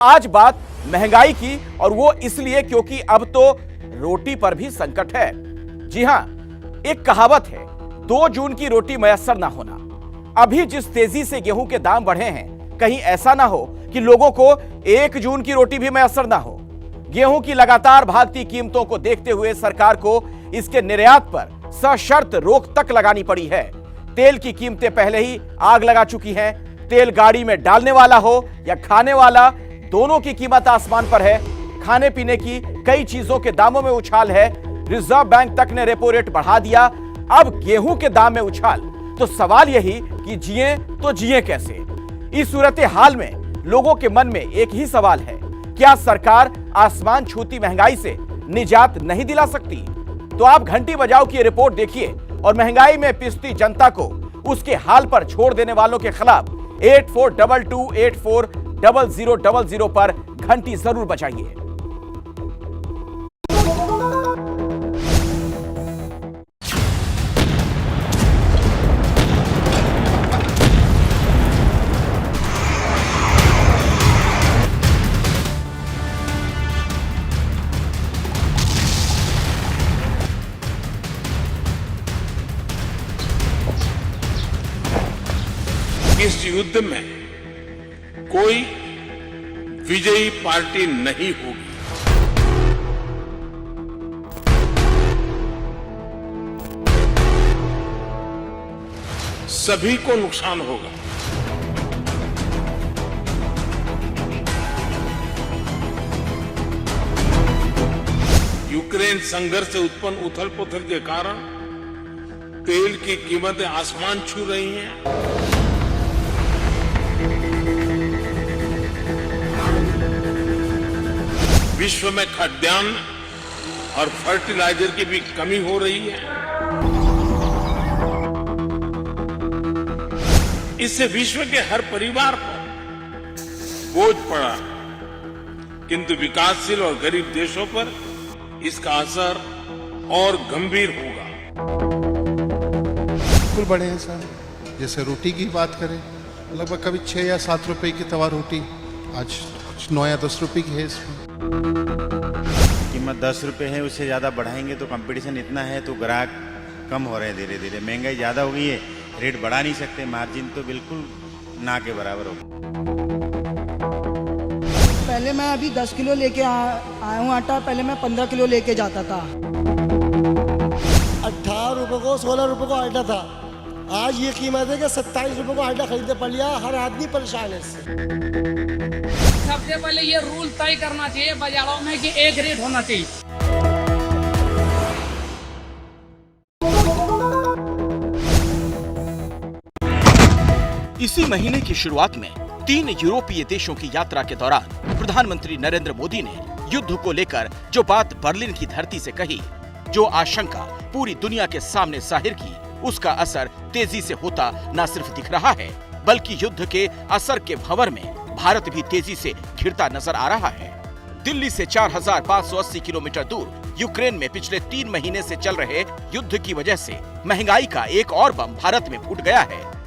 आज बात महंगाई की, और वो इसलिए क्योंकि अब तो रोटी पर भी संकट है। जी हां, एक कहावत है, 2 जून की रोटी मयस्सर ना होना। अभी जिस तेजी से गेहूं के दाम बढ़े हैं, कहीं ऐसा ना हो कि लोगों को 1 जून की रोटी भी मयस्सर ना हो। गेहूं की लगातार भागती कीमतों को देखते हुए सरकार को इसके निर्यात पर सशर्त रोक तक लगानी पड़ी है। तेल की कीमतें पहले ही आग लगा चुकी हैं। तेल गाड़ी में डालने वाला हो या खाने वाला, दोनों की कीमत आसमान पर है। खाने पीने की कई चीजों के दामों में उछाल है। रिजर्व बैंक तक ने रेपो रेट बढ़ा दिया। अब गेहूं के दाम में उछाल। तो सवाल यही कि जिए तो जिए कैसे? इस सूरत हाल में लोगों के मन में एक ही सवाल है, क्या सरकार आसमान छूती महंगाई से निजात नहीं दिला सकती? तो आप घंटी बजाओ की रिपोर्ट देखिए और महंगाई में पिसती जनता को उसके हाल पर छोड़ देने वालों के खिलाफ 8422840000 पर घंटी जरूर बजाइए। इस युद्ध में कोई विजयी पार्टी नहीं होगी। सभी को नुकसान होगा। यूक्रेन संघर्ष से उत्पन्न उथल-पुथल के कारण तेल की कीमतें आसमान छू रही हैं। विश्व में खाद्यान्न और फर्टिलाइजर की भी कमी हो रही है। इससे विश्व के हर परिवार पर बोझ पड़ा, किंतु विकासशील और गरीब देशों पर इसका असर और गंभीर होगा। बिल्कुल बढ़े हैं सर। जैसे रोटी की बात करें, लगभग कभी 6 या 7 रुपए की तवा रोटी आज 9 या 10 रुपए की है। इसमें कीमत 10 रुपये है, उससे ज़्यादा बढ़ाएंगे तो कंपटीशन इतना है तो ग्राहक कम हो रहे हैं धीरे धीरे। महंगाई ज़्यादा हो गई है, रेट बढ़ा नहीं सकते, मार्जिन तो बिल्कुल ना के बराबर हो। पहले मैं अभी 10 किलो लेके आया हूँ आटा, पहले मैं 15 किलो लेके जाता था। 18 रुपये को 16 रुपये को आटा था। आज ये कीमत है कि 27 रुपये को आटा खरीदने पड़ लिया। हर आदमी परेशान है इससे। सबसे पहले ये रूल तय करना चाहिए बाजारों में कि एक रेट होना चाहिए। इसी महीने की शुरुआत में 3 यूरोपीय देशों की यात्रा के दौरान प्रधानमंत्री नरेंद्र मोदी ने युद्ध को लेकर जो बात बर्लिन की धरती से कही, जो आशंका पूरी दुनिया के सामने जाहिर की, उसका असर तेजी से होता न सिर्फ दिख रहा है, बल्कि युद्ध के असर के भंवर में भारत भी तेजी से घिरता नजर आ रहा है। दिल्ली से 4580 किलोमीटर दूर यूक्रेन में पिछले 3 महीने से चल रहे युद्ध की वजह से महंगाई का एक और बम भारत में फूट गया है।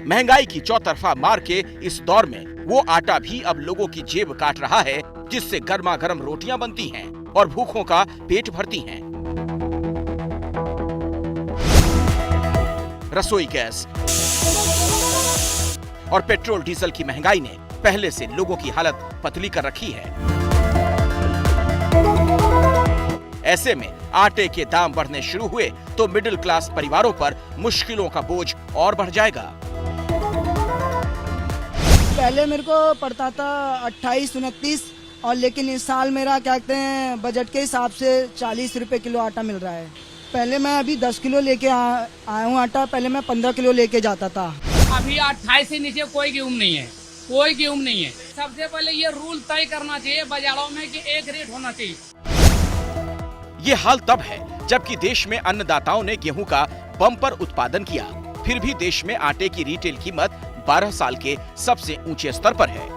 महंगाई की चौतरफा मार के इस दौर में वो आटा भी अब लोगों की जेब काट रहा है, जिससे गर्मा गर्म रोटियां बनती हैं और भूखों का पेट भरती हैं। रसोई गैस और पेट्रोल डीजल की महंगाई ने पहले से लोगों की हालत पतली कर रखी है। ऐसे में आटे के दाम बढ़ने शुरू हुए तो मिडिल क्लास परिवारों पर मुश्किलों का बोझ और बढ़ जाएगा। पहले मेरे को पड़ता था 28-29, और लेकिन इस साल मेरा क्या कहते हैं बजट के हिसाब से 40 रुपए किलो आटा मिल रहा है। पहले मैं अभी 10 किलो लेके आया हूँ आटा, पहले मैं 15 किलो लेके जाता था। अभी 28 से नीचे कोई गेहूं नहीं है, कोई गेहूं नहीं है। सबसे पहले ये रूल तय करना चाहिए बाजारों में कि एक रेट होना चाहिए। ये हाल तब है जबकि देश में अन्नदाताओं ने गेहूं का बम्पर उत्पादन किया, फिर भी देश में आटे की रिटेल कीमत 12 साल के सबसे ऊंचे स्तर पर है।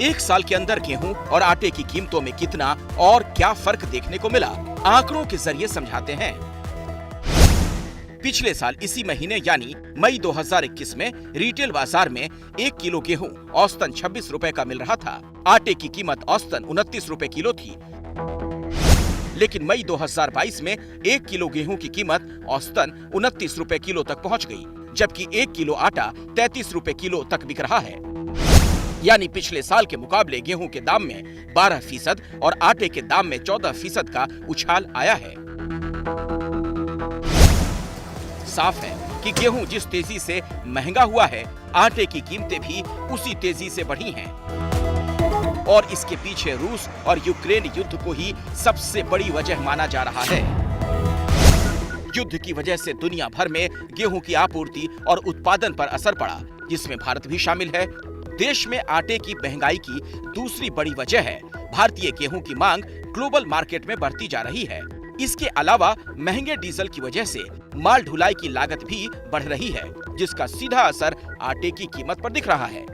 एक साल के अंदर गेहूं और आटे की कीमतों में कितना और क्या फर्क देखने को मिला, आंकड़ों के जरिए समझाते हैं। पिछले साल इसी महीने यानी मई 2021 में रिटेल बाजार में 1 किलो गेहूं औसतन 26 रुपए का मिल रहा था। आटे की कीमत औसतन 29 रुपए किलो थी। लेकिन मई 2022 में 1 किलो गेहूं की कीमत औसतन 29 रुपए किलो तक पहुंच गई, जबकि 1 किलो आटा 33 रुपए किलो तक बिक रहा है। यानी पिछले साल के मुकाबले गेहूं के दाम में 12% और आटे के दाम में 14% का उछाल आया है। साफ है कि गेहूं जिस तेजी से महंगा हुआ है, आटे की कीमतें भी उसी तेजी से बढ़ी हैं। और इसके पीछे रूस और यूक्रेन युद्ध को ही सबसे बड़ी वजह माना जा रहा है। युद्ध की वजह से दुनिया भर में गेहूं की आपूर्ति और उत्पादन पर असर पड़ा, जिसमें भारत भी शामिल है। देश में आटे की महंगाई की दूसरी बड़ी वजह है भारतीय गेहूं की मांग ग्लोबल मार्केट में बढ़ती जा रही है। इसके अलावा महंगे डीजल की वजह से माल ढुलाई की लागत भी बढ़ रही है, जिसका सीधा असर आटे की कीमत पर दिख रहा है।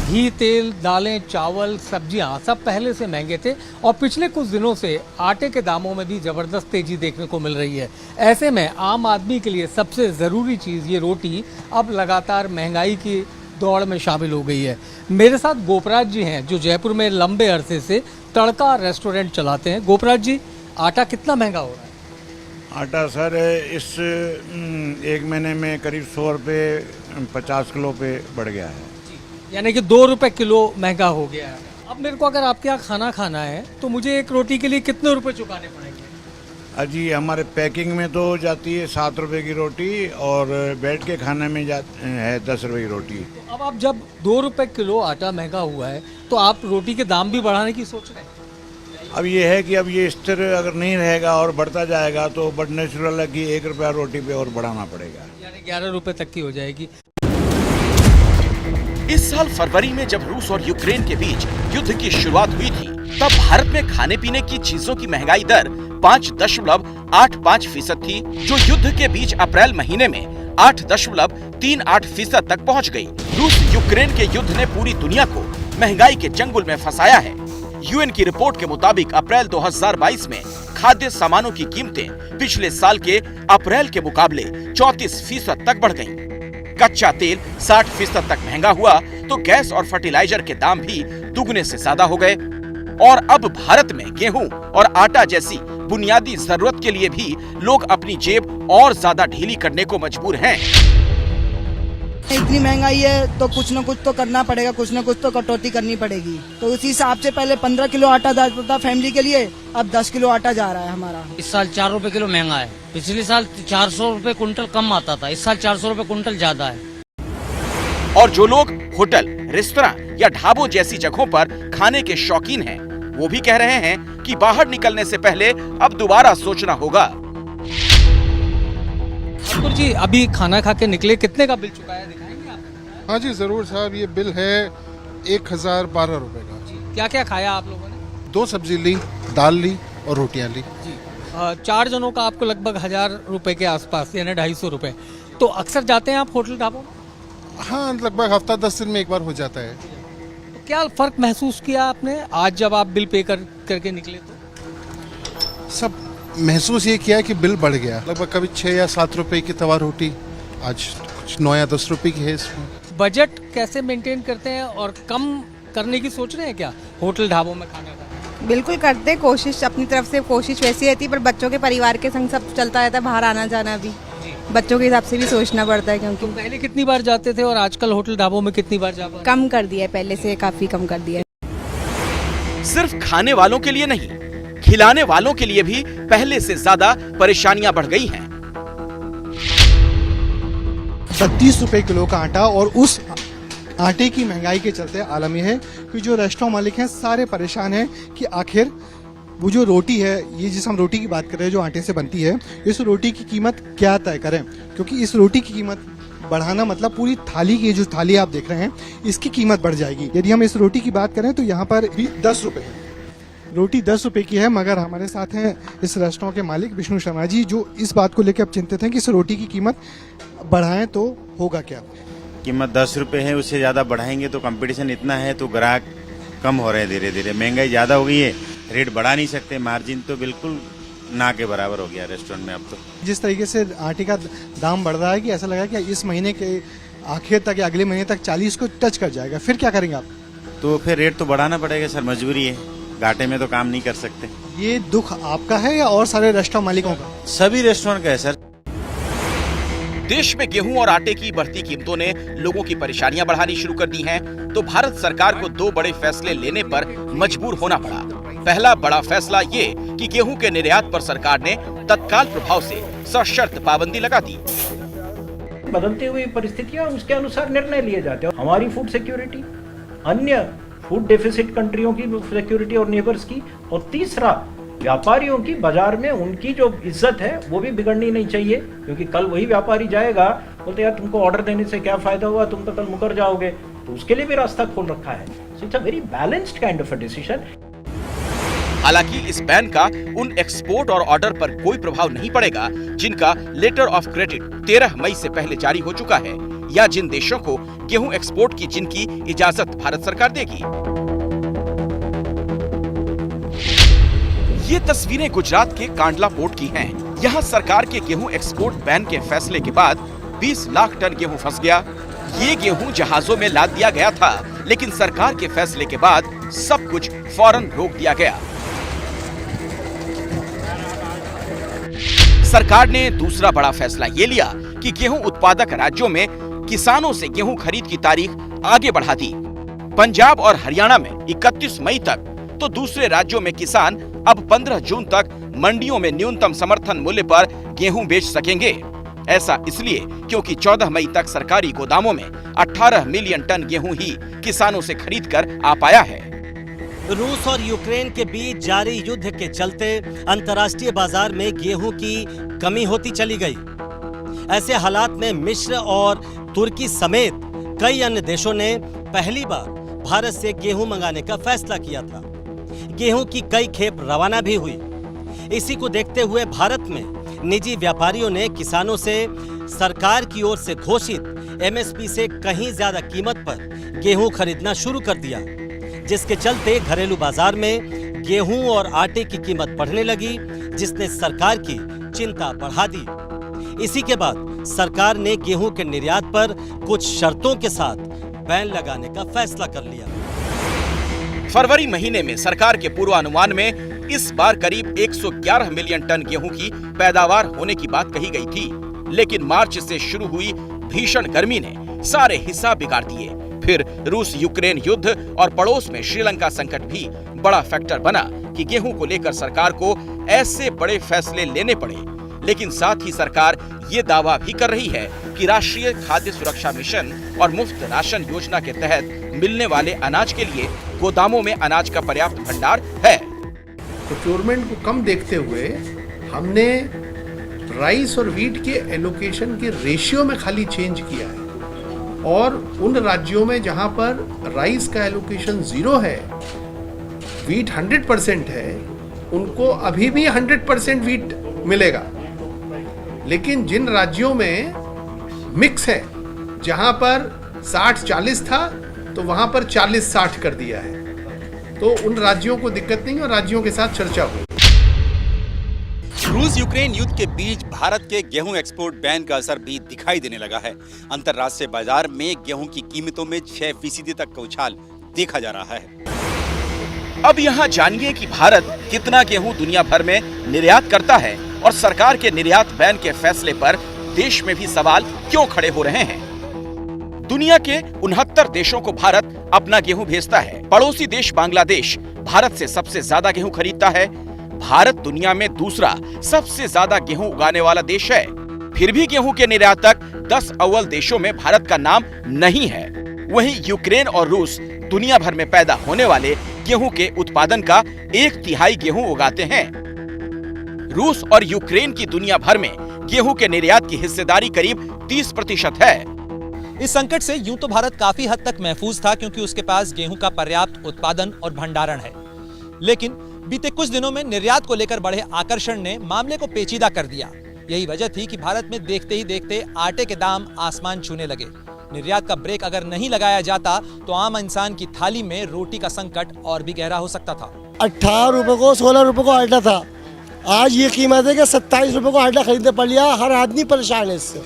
घी, तेल, दालें, चावल, सब्जियां सब पहले से महंगे थे और पिछले कुछ दिनों से आटे के दामों में भी जबरदस्त तेजी देखने को मिल रही है। ऐसे में आम आदमी के लिए सबसे ज़रूरी चीज़ ये रोटी अब लगातार महंगाई की दौड़ में शामिल हो गई है। मेरे साथ गोपराज जी हैं जो जयपुर में लंबे अरसे से तड़का रेस्टोरेंट चलाते हैं। गोपराज जी, आटा कितना महंगा हो रहा है? आटा सर इस 1 महीने में करीब 100 रुपये 50 किलो पे बढ़ गया है, यानी कि 2 रुपए किलो महंगा हो गया है। अब मेरे को अगर आपके यहाँ खाना खाना है तो मुझे एक रोटी के लिए कितने रुपए चुकाने पड़ेंगे? अजी हमारे पैकिंग में तो जाती है 7 रुपये की रोटी और बैठ के खाने में है 10 रुपये की रोटी। तो अब आप जब 2 रुपए किलो आटा महंगा हुआ है तो आप रोटी के दाम भी बढ़ाने की सोच रहे हैं? अब ये है कि अब ये स्थिर अगर नहीं रहेगा और बढ़ता जाएगा तो बट नेचुरल है कि 1 रुपया रोटी पे और बढ़ाना पड़ेगा, यानी 11 रुपए तक की हो जाएगी। इस साल फरवरी में जब रूस और यूक्रेन के बीच युद्ध की शुरुआत हुई थी, तब भारत में खाने पीने की चीजों की महंगाई दर 5.85% थी, जो युद्ध के बीच अप्रैल महीने में 8.38% तक पहुंच गई। रूस यूक्रेन के युद्ध ने पूरी दुनिया को महंगाई के चंगुल में फंसाया है। यूएन की रिपोर्ट के मुताबिक अप्रैल 2022 में खाद्य सामानों की कीमतें पिछले साल के अप्रैल के मुकाबले 34% तक बढ़ गईं। कच्चा तेल 60% तक महंगा हुआ तो गैस और फर्टिलाइजर के दाम भी दुगने से ज्यादा हो गए। और अब भारत में गेहूं और आटा जैसी बुनियादी जरूरत के लिए भी लोग अपनी जेब और ज्यादा ढीली करने को मजबूर हैं। इतनी महंगाई है तो कुछ न कुछ तो करना पड़ेगा, कुछ न कुछ तो कटौती करनी पड़ेगी। तो उसी हिसाब से पहले 15 किलो आटा जाता था फैमिली के लिए, अब 10 किलो आटा जा रहा है हमारा। इस साल 4 रुपए किलो महंगा है। पिछले साल 400 रुपए कुंटल कम आता था, इस साल 400 रुपए कुंटल ज्यादा है। और जो लोग होटल, रेस्तरां या ढाबों जैसी जगहों पर खाने के शौकीन हैं, वो भी कह रहे हैं कि बाहर निकलने से पहले अब दोबारा सोचना होगा। ठाकुर जी, अभी खाना खा के निकले, कितने का बिल चुका है, दिखाएंगे आप? हाँ जी ज़रूर साहब, ये बिल है 1012 रुपये का। क्या क्या खाया आप लोगों ने? 2 सब्जी ली, दाल ली और रोटियां ली। 4 जनों का आपको लगभग 1000 रुपए के आसपास, यानी 250 रुपए। तो अक्सर जाते हैं आप होटल ढाबों में? हाँ, लगभग हफ्ता 10 दिन में एक बार हो जाता है। तो क्या फर्क महसूस किया आपने आज जब आप बिल पे करके निकले? तो सब महसूस ये किया कि बिल बढ़ गया। लगभग कभी 6 या 7 रुपए की तवा रोटी आज कुछ 9 या 10 रुपए की है इसमें। बजट कैसे मेंटेन करते हैं और कम करने की सोच रहे हैं क्या होटल ढाबों में खाना खाना? बिल्कुल करते, कोशिश अपनी तरफ से कोशिश वैसी रहती, पर बच्चों के परिवार के संग सब चलता रहता है, बाहर आना जाना भी बच्चों के हिसाब से भी सोचना पड़ता है। क्योंकि पहले कितनी बार जाते थे और आजकल होटल ढाबों में कितनी बार जा? कम कर दिया है, पहले से काफी कम कर दिया है। सिर्फ खाने वालों के लिए नहीं, खिलाने वालों के लिए भी पहले से ज्यादा परेशानियां बढ़ गई हैं। 32 रुपए किलो का आटा, और उस आटे की महंगाई के चलते आलम यह है कि जो रेस्टोरेंट मालिक हैं सारे परेशान हैं कि आखिर वो जो रोटी है, ये जिस हम रोटी की बात कर रहे हैं जो आटे से बनती है, इस रोटी की कीमत क्या तय करें, क्योंकि इस रोटी की कीमत बढ़ाना मतलब पूरी थाली की, जो थाली आप देख रहे हैं इसकी कीमत बढ़ जाएगी। यदि हम इस रोटी की बात करें तो यहाँ पर भी 10 रुपए रोटी 10 रुपए की है। मगर हमारे साथ हैं इस रेस्टोरेंट के मालिक विष्णु शर्मा जी, जो इस बात को लेकर अब चिंतित हैं कि इस रोटी की कीमत बढ़ाएं तो होगा क्या। कीमत 10 रुपये है, उससे ज़्यादा बढ़ाएंगे तो कंपटीशन इतना है तो ग्राहक कम हो रहे हैं धीरे धीरे। महंगाई ज़्यादा हो गई है, रेट बढ़ा नहीं सकते, मार्जिन तो बिल्कुल ना के बराबर हो गया रेस्टोरेंट में अब तो। जिस तरीके से आटे का दाम बढ़ रहा है कि ऐसा लगा कि इस महीने के आखिर तक या अगले महीने तक 40 को टच कर जाएगा, फिर क्या करेंगे आप? तो फिर रेट तो बढ़ाना पड़ेगा सर, मजबूरी है, घाटे में तो काम नहीं कर सकते। ये दुख आपका है या और सारे रेस्टोरेंट मालिकों का? सभी रेस्टोरेंट का है सर। देश में गेहूं और आटे की बढ़ती कीमतों ने लोगों की परेशानियां बढ़ानी शुरू कर दी हैं, तो भारत सरकार को दो बड़े फैसले लेने पर मजबूर होना पड़ा। पहला बड़ा फैसला ये कि गेहूं के निर्यात पर सरकार ने तत्काल प्रभाव से सशर्त पाबंदी लगा दी। बदलती हुई परिस्थितियां, उसके अनुसार निर्णय लिए जाते हैं। हमारी फूड सिक्योरिटी, अन्य फूड डेफिसिट कंट्रियों की सिक्योरिटी और नेबर्स की, और तीसरा व्यापारियों की बाजार में उनकी जो इज्जत है वो भी बिगड़नी नहीं चाहिए, क्योंकि कल वही व्यापारी जाएगा बोलते यार तुमको ऑर्डर देने से क्या फायदा हुआ, तुम तो कल मुकर जाओगे, तो उसके लिए भी रास्ता खोल रखा है। So it's a very balanced kind of a decision. हालांकि इस बैन का उन एक्सपोर्ट और ऑर्डर पर कोई प्रभाव नहीं पड़ेगा जिनका लेटर ऑफ क्रेडिट 13 मई से पहले जारी हो चुका है, या जिन देशों को गेहूं एक्सपोर्ट की जिनकी इजाजत भारत सरकार देगी। ये तस्वीरें गुजरात के कांडला पोर्ट की हैं। यहाँ सरकार के गेहूं एक्सपोर्ट बैन के फैसले के बाद 20 लाख टन गेहूं फंस गया। ये गेहूं जहाजों में लाद दिया गया था, लेकिन सरकार के फैसले के बाद सब कुछ फौरन रोक दिया गया। सरकार ने दूसरा बड़ा फैसला ये लिया कि गेहूं उत्पादक राज्यों में किसानों से गेहूं खरीद की तारीख आगे बढ़ा दी। पंजाब और हरियाणा में 31 मई तक, तो दूसरे राज्यों में किसान अब 15 जून तक मंडियों में न्यूनतम समर्थन मूल्य पर गेहूं बेच सकेंगे। ऐसा इसलिए क्योंकि 14 मई तक सरकारी गोदामों में 18 मिलियन टन गेहूं ही किसानों से खरीद कर आ पाया है। रूस और यूक्रेन के बीच जारी युद्ध के चलते अंतर्राष्ट्रीय बाजार में गेहूं की कमी होती चली गई। ऐसे हालात में मिस्र और तुर्की समेत कई अन्य देशों ने पहली बार भारत से गेहूं मंगाने का फैसला किया था। गेहूं की कई खेप रवाना भी हुई। इसी को देखते हुए भारत में निजी व्यापारियों ने किसानों से सरकार की ओर से घोषित एमएसपी से कहीं ज्यादा कीमत पर गेहूं खरीदना शुरू कर दिया, जिसके चलते घरेलू बाजार में गेहूं और आटे की कीमत बढ़ने लगी, जिसने सरकार की चिंता बढ़ा दी। इसी के बाद सरकार ने गेहूं के निर्यात पर कुछ शर्तों के साथ बैन लगाने का फैसला कर लिया। फरवरी महीने में सरकार के पूर्वानुमान में इस बार करीब 111 मिलियन टन गेहूं की पैदावार होने की बात कही गई थी, लेकिन मार्च से शुरू हुई भीषण गर्मी ने सारे हिसाब बिगाड़ दिए। फिर रूस यूक्रेन युद्ध और पड़ोस में श्रीलंका संकट भी बड़ा फैक्टर बना कि गेहूं को लेकर सरकार को ऐसे बड़े फैसले लेने पड़े। लेकिन साथ ही सरकार ये दावा भी कर रही है कि राष्ट्रीय खाद्य सुरक्षा मिशन और मुफ्त राशन योजना के तहत मिलने वाले अनाज के लिए गोदामों में अनाज का पर्याप्त भंडार है। प्रोक्योरमेंट को कम देखते हुए हमने राइस और वीट के एलोकेशन के रेशियो में खाली चेंज किया है, और उन राज्यों में जहां पर राइस का एलोकेशन 0 है, वीट 100% है, उनको अभी भी 100% वीट मिलेगा। लेकिन जिन राज्यों में मिक्स है, जहां पर 60-40 था तो वहां पर 40-60 कर दिया है, तो उन राज्यों को दिक्कत नहीं और राज्यों के साथ चर्चा हुई। रूस यूक्रेन युद्ध के बीच भारत के गेहूं एक्सपोर्ट बैन का असर भी दिखाई देने लगा है। अंतर्राष्ट्रीय बाजार में गेहूं की कीमतों में 6% तक का उछाल देखा जा रहा है। अब यहाँ जानिए कि भारत कितना गेहूं दुनिया भर में निर्यात करता है और सरकार के निर्यात बैन के फैसले पर देश में भी सवाल क्यों खड़े हो रहे हैं। दुनिया के 69 देशों को भारत अपना गेहूं भेजता है। पड़ोसी देश बांग्लादेश भारत से सबसे ज्यादा गेहूं खरीदता है। भारत दुनिया में दूसरा सबसे ज्यादा गेहूं उगाने वाला देश है। फिर भी गेहूं के निर्यातक 10 अव्वल देशों में भारत का नाम नहीं है। वहीं यूक्रेन और रूस दुनिया भर में पैदा होने वाले गेहूं के उत्पादन का 1/3 गेहूं उगाते हैं। रूस और यूक्रेन की दुनिया भर में गेहूं के निर्यात की हिस्सेदारी करीब 30% है। इस संकट से यूं तो भारत काफी हद तक महफूज था, क्योंकि उसके पास गेहूं का पर्याप्त उत्पादन और भंडारण है। लेकिन बीते कुछ दिनों में निर्यात को लेकर बढ़े आकर्षण ने मामले को पेचीदा कर दिया। यही वजह थी कि भारत में देखते ही देखते आटे के दाम आसमान छूने लगे। निर्यात का ब्रेक अगर नहीं लगाया जाता तो आम इंसान की थाली में रोटी का संकट और भी गहरा हो सकता था। 18 रुपए को 16 रुपए को आटा था, आज ये कीमत है कि 27 रुपए को आटा खरीदने पड़ लिया। हर आदमी परेशान है इससे,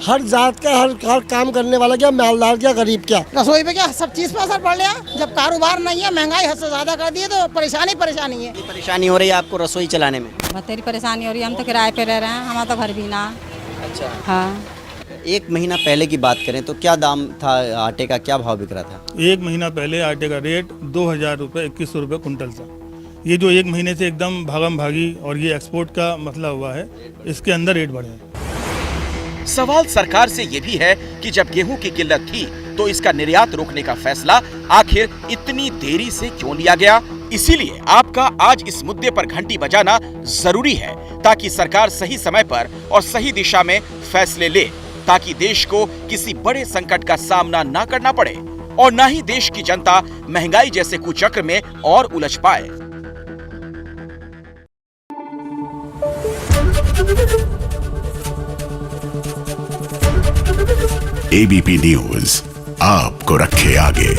हर जात का, हर काम करने वाला, क्या मालदार, क्या गरीब, क्या रसोई पे क्या सब चीज पे असर पड़ गया। जब कारोबार नहीं है, महंगाई हद से ज्यादा कर दी है, तो परेशानी है। परेशानी हो रही है आपको रसोई चलाने में? तेरी परेशानी हो रही है, हम तो किराए पे रह रहे हैं, हमारा तो घर भी ना। अच्छा। हाँ। एक महीना पहले की बात करें तो क्या दाम था आटे का, क्या भाव बिक रहा था? एक महीना पहले आटे का रेट 2000 रुपये 2100 रुपये कुंटल था। ये जो एक महीने से एकदम भागम भागी और ये एक्सपोर्ट का मसला हुआ है, इसके अंदर रेट बढ़े हैं। सवाल सरकार से ये भी है कि जब गेहूं की किल्लत थी तो इसका निर्यात रोकने का फैसला आखिर इतनी देरी से क्यों लिया गया। इसीलिए आपका आज इस मुद्दे पर घंटी बजाना जरूरी है, ताकि सरकार सही समय पर और सही दिशा में फैसले ले, ताकि देश को किसी बड़े संकट का सामना ना करना पड़े और न ही देश की जनता महंगाई जैसे कुचक्र में और उलझ पाए। एबीपी न्यूज आपको रखे आगे।